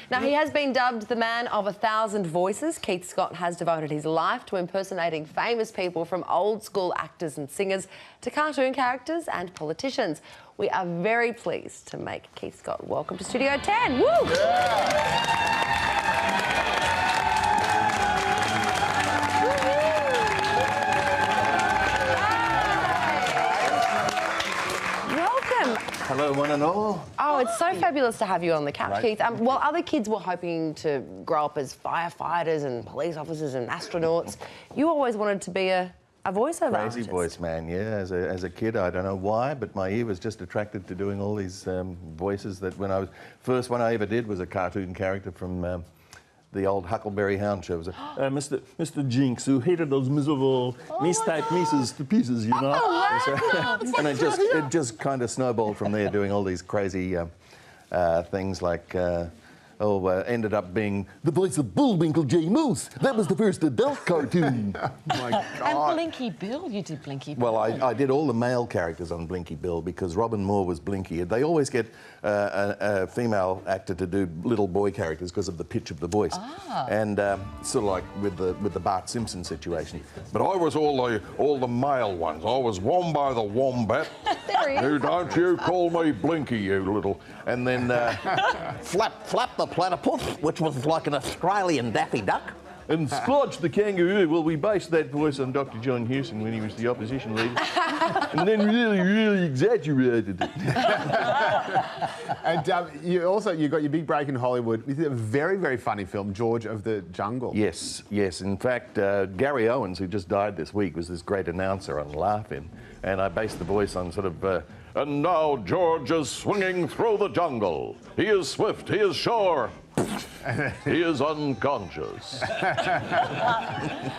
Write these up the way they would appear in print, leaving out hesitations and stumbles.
Now, he has been dubbed the man of 1,000 voices. Keith Scott has devoted his life to impersonating famous people, from old school actors and singers to cartoon characters and politicians. We are very pleased to make Keith Scott welcome to Studio 10. Woo! Hello, one and all. Oh, it's so fabulous to have you on the couch, Keith. While other kids were hoping to grow up as firefighters and police officers and astronauts, you always wanted to be a voiceover artist. Crazy voice man, yeah. As a kid, I don't know why, but my ear was just attracted to doing all these voices. That when I was first one I ever did was a cartoon character from the old Huckleberry Hound show. It was Mr. Jinx, who hated those miserable mistyped Mises to pieces, you know. Oh, wow. And it just kind of snowballed from there, doing all these crazy things like. Ended up being the voice of Bullwinkle J. Moose. That was the first adult cartoon. Oh, my God. And Blinky Bill, you did Blinky Bill. Well, I did all the male characters on Blinky Bill because Robin Moore was Blinky. They always get a female actor to do little boy characters because of the pitch of the voice. And sort of like with the Bart Simpson situation. But I was all the male ones. I was Wombo the Wombat. You don't you call me Blinky, you little. And then Flap the Platypus, which was like an Australian Daffy Duck. And Splodge the Kangaroo. Well, we based that voice on Dr. John Hewson when he was the opposition leader. And then really exaggerated it. And you got your big break in Hollywood with a very, very funny film, George of the Jungle. Yes. In fact, Gary Owens, who just died this week, was this great announcer on Laugh-In. And I based the voice on sort of... And now George is swinging through the jungle. He is swift, he is sure. He is unconscious.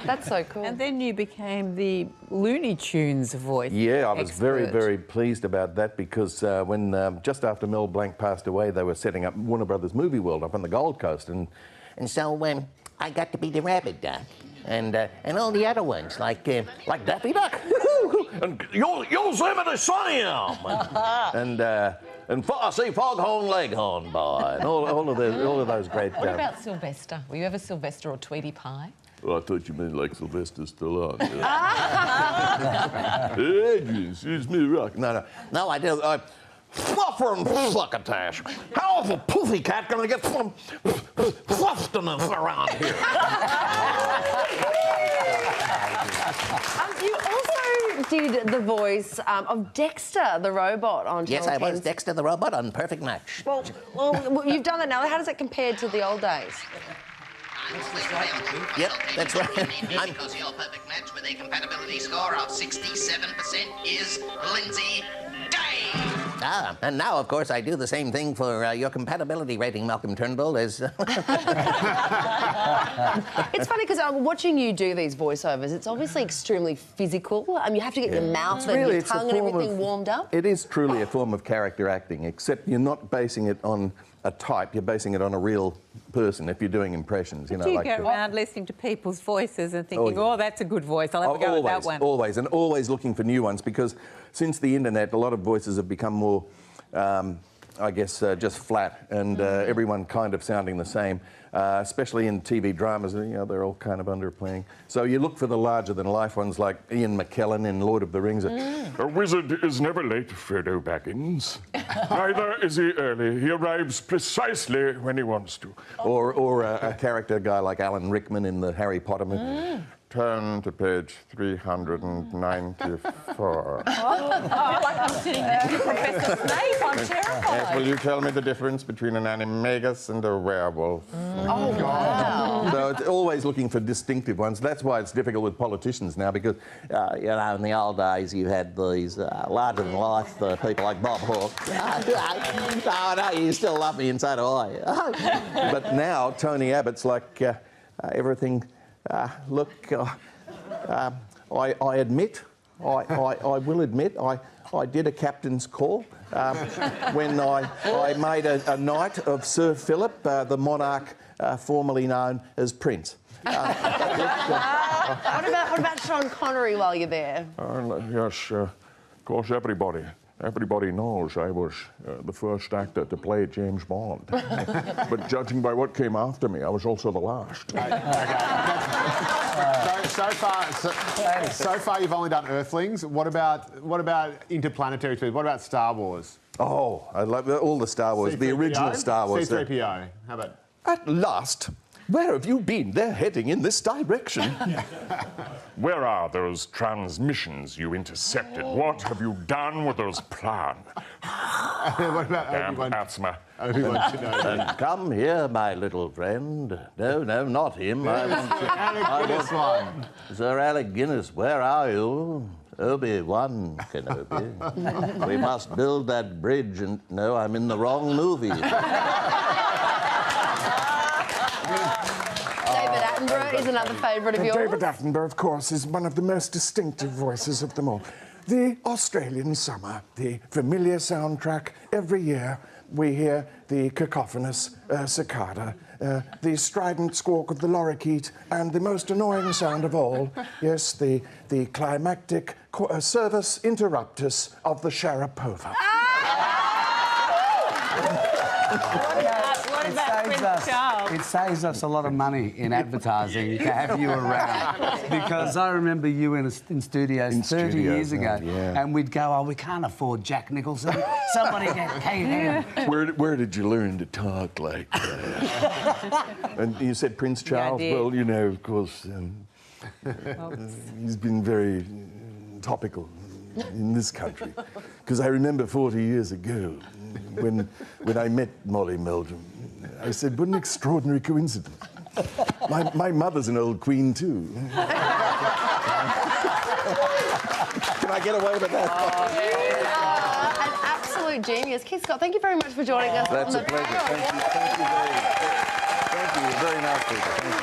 That's so cool. And then you became the Looney Tunes voice. Yeah, I was very pleased about that because when just after Mel Blanc passed away, they were setting up Warner Brothers Movie World up on the Gold Coast, and so I got to be the rabbit duck, and all the other ones like Daffy Duck. and Yosemite Sam, and I see Foghorn Leghorn Boy, and all of those great. What about Sylvester? Were you ever Sylvester or Tweety Pie? Well, I thought you meant like Sylvester Stallone. Adrian, it's me, Rock. No, I did. Fluffer and Succotash. How is a pussycat going to get some fluffiness around here? You also did the voice of Dexter, the robot, on Channel 10. Yes, I was Dexter the robot on Perfect Match. Well, you've done that now. How does it compare to the old days? Yep, that's right. Because your perfect match with a compatibility score of 67% is Lindsay Day. And now, of course, I do the same thing for your compatibility rating, Malcolm Turnbull, as... It's funny because watching you do these voiceovers, it's obviously extremely physical. You have to get your mouth and your tongue and everything warmed up. It is truly a form of character acting, except you're not basing it on a type, you're basing it on a real person if you're doing impressions. You know, do you go around listening to people's voices and thinking, oh, that's a good voice, I'll have a go at that one? Always looking for new ones, because since the internet, a lot of voices have become more, I guess, just flat, and everyone kind of sounding the same, especially in TV dramas. You know, they're all kind of underplaying. So you look for the larger-than-life ones like Ian McKellen in Lord of the Rings. A wizard is never late, Frodo Baggins. Neither is he early. He arrives precisely when he wants to. Or a character guy like Alan Rickman in the Harry Potter movie. Turn to page 394. I feel like I'm sitting next to Professor Snape. I'm terrified. Will you tell me the difference between an animagus and a werewolf? Oh, wow. So it's always looking for distinctive ones. That's why it's difficult with politicians now, because, you know, in the old days you had these larger-than-life people like Bob Hawke. Oh, no, you still love me, and so do I. But now Tony Abbott's like everything... look, I admit, I will admit, I did a captain's call when I made a knight of Sir Philip, the monarch formerly known as Prince. What about Sean Connery while you're there? Yes, of course, everybody. Everybody knows I was the first actor to play James Bond. But judging by what came after me, I was also the last. So far, you've only done Earthlings. What about interplanetary species? What about Star Wars? Oh, I love all the Star Wars, the original Star Wars. C-3PO. How about? At last, where have you been? They're heading in this direction. Where are those transmissions you intercepted? What have you done with those plans? What about Damn Obi-Wan? asthma. Obi-Wan Kenobi. Come here, my little friend. No, not him. Alec Guinness one. Sir Alec Guinness, where are you? Obi-Wan Kenobi. We must build that bridge and... No, I'm in the wrong movie. David Attenborough is another favourite of yours. David Attenborough, of course, is one of the most distinctive voices of them all. The Australian summer, the familiar soundtrack. Every year we hear the cacophonous cicada, the strident squawk of the lorikeet, and the most annoying sound of all, yes, the climactic service interruptus of the Sharapova. What about Prince Charles? It saves us a lot of money in advertising to have you around. Because I remember you in studios 30 years ago, yeah. and we'd go, oh, we can't afford Jack Nicholson. Somebody get paid him. Where did you learn to talk like that? And you said Prince Charles? did. Well, you know, of course, he's been very topical in this country. Because I remember 40 years ago, when I met Molly Meldrum, I said, what an extraordinary coincidence. My mother's an old queen, too. Can I get away with that? An absolute genius. Keith Scott, thank you very much for joining us. That's on a the pleasure. panel. Thank you. Thank you very much. Thank you. Very nice people. Thank you.